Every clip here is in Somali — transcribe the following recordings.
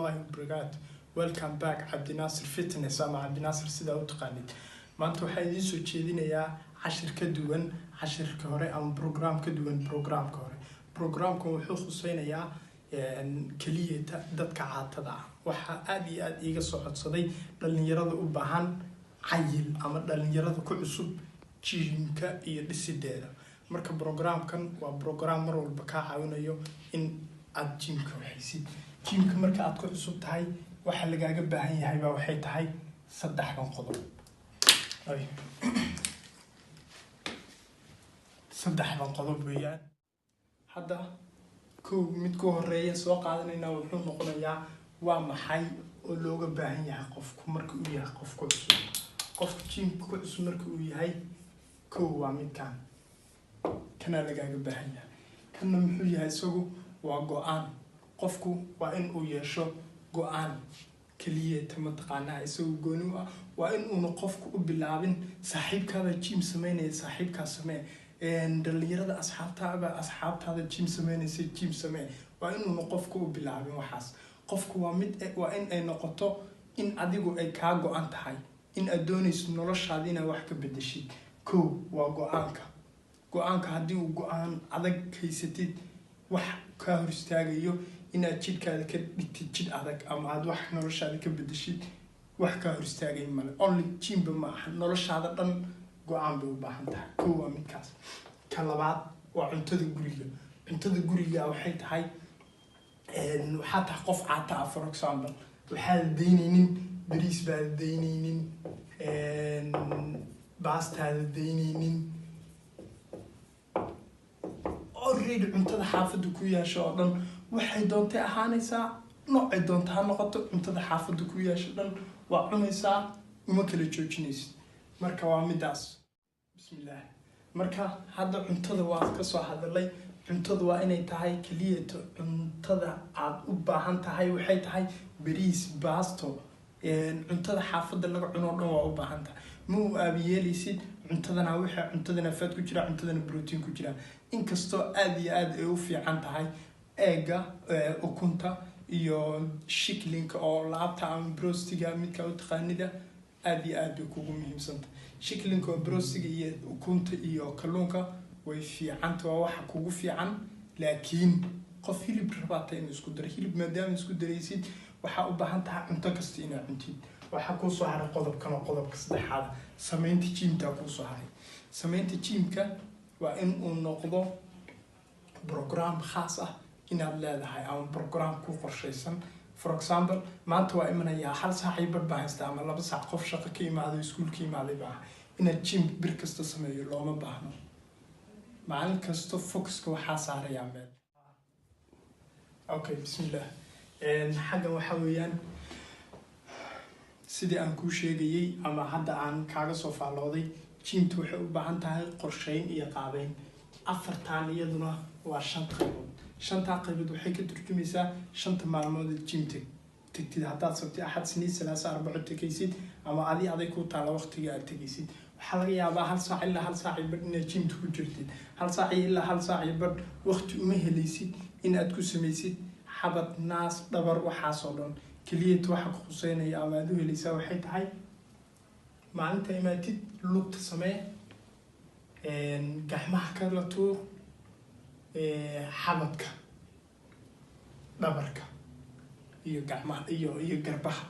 warahmatullahi wabarakatuh. Welcome back Abdinasir Fitness ama Abdinasir sida u taqaanid. Maanta waxaan idin soo jeedinayaa cashir ka duwan cashirka hore ama program ka duwan programka hore. Programku wuxuu khusaynayaa kaliya dadka caatada ah. Waxa aad iyo aad iga soo codsaday dhalinyarada u baahan cayil ama dhalinyarada ku cusub jimka iyo dhisideeda. Marka programkan waa program mar walba ka caawinayo in aad jimka waxaysid. Jimka marka aad ku cusub tahay waxa lagaaga baahan yahay baa waxay tahay saddexdan qodob. saddexdan qodob weeyaan. Hadda mid ku horeeya soo qaadanayna wuxuu noqonayaa waa maxay oo looga baahan yahay qofku marka uu yahay qof ku cusub. Qofka jimka ku cusub marka uu yahay waa midkan. Kana lagaaga baahan yahay. Kana muxuu yahay isagu waa go'aan. Qofku waa in uu yeesho go'aan kaliya mataqaanaa isagu gooni waa in uu qofku u bilaabin saaxiibkaada jim sameynaya saaxiibka samee dhalinyarada asxaabtaada jim sameynaysa jim samee waa in uu qofku u bilaabin waxaas. Qofku waa in ay noqoto in adigu ay ka go'an tahay in aad doonayso noloshaada inaad wax ka bedeshid. waa go'aanka haddii uu go'aan adag haysatid wax ka hor istaagayo inaad jidhkaada ka dhigtid jidh adag ama aad wax noloshaada ka bedeshid wax ka hor istaagay male. Only jimba ma aha noloshaada dhan go'aan bay u baahan tahay. waa midkaas. Ka labaad waa cuntada guriga. Cuntada guriga waxay tahay waxaa tahay qof caata ah for example waxaad daynaynin bariis baad daynaynin baastaada daynaynin already cuntada xaafadda ku yeesho oo dhan waxay doontay ahaanaysaa noocay doonta ha noqoto cuntada xaafadda ku yeesho dhan waa cunaysaa uma kala joojinaysid. Marka waa midaas. Bismillah. Marka hadda cuntada waa ka soo hadalay. Cuntada waa inay tahay kaliya cuntada aad u baahan tahay waxay tahay bariis baasto cuntada xaafadda laga cuno dhan waa u baahan tahay. Ma u aabiyeelaysid cuntadana waxa cuntadana fat ku jira cuntadana protein ku jira. Inkastoo aad iyo aad ay u fiican tahay eega ukunta iyo shiklinka oo laabta ama brostiga midka u taqaanida aad iyo aad kugu muhiimsan. Shiklinka oo brostiga iyo ukunta iyo kalluunka way fiicanta waa waxa kugu fiican laakiin qof hilib rabaata in isku dar hilib maadaama isku daraysid waxa u baahan tahay cunto kasta inaad cuntid. waxa ku soo haray qodobka saddexaad sameynta jimka ku soo haray. Sameynta jimka waa in uu noqdo program khaas ah inaad leedahay ama program ku qorshaysan. For example maanta waa imanayaa hal saac ay bad baahaysta ama 2 saac qof shaqo ka imaado iskuul ka imaaday baa inaad jim bir kasta sameeyo looma baahno. maalin kasta focuska waxaa saarayaa meel. Bismillah. xaggan waxa weeyaan sidii aan ku sheegayay ama hadda aan kaaga soo faalooday jimtu waxay u baahan tahay qorsheyn iyo qaabeyn. afartaan iyaduna waa 5 qaybood. 5 qaybood waxay ka turjumaysaa 5 maalmood jimta tagtid haddaad sabti axad siniid salaasa arbaco tagaysid ama aday ku taala waqtiga aad tagaysid waxaa laga yaabaa 1 saac ilaa 1 saac badh inaad jimta ku jirtid 1 saac ilaa 1 saac badh waqti uma helaysid inaad ku samaysid xabad naas dhabar waxaas oo dhan kaliya waxa ku xuseynaya ama aad u helaysaa waxay tahay maalinta imaatid lugta samee gacmaha kala tuur xabadka dhabarka iyo gacmaha iyo garbaha.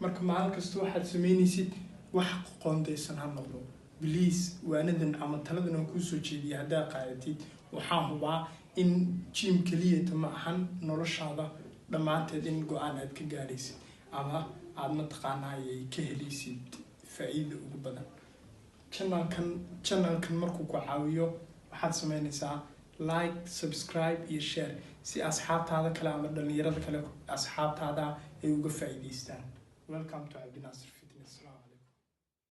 marka maalin kasta waxaad sameynaysid wax qoondaysan ha noqdo. Please waanadan ama taladan aan ku soo jeediyo haddaa qaadatid waxaan hubaa in jim kaliya ma ahan noloshaada dhammaanteed in go'aan aad ka gaaraysid ama aad mataqaanaa ay ka helaysid faa'iido ugu badan. channelkan markuu ku caawiyo waxaad sameynaysaa like subscribe iyo share si asxaabtaada kale ama dhalinyarada kale asxaabtaada ay uga faa'iideystaan. Welcome to Abdinasir.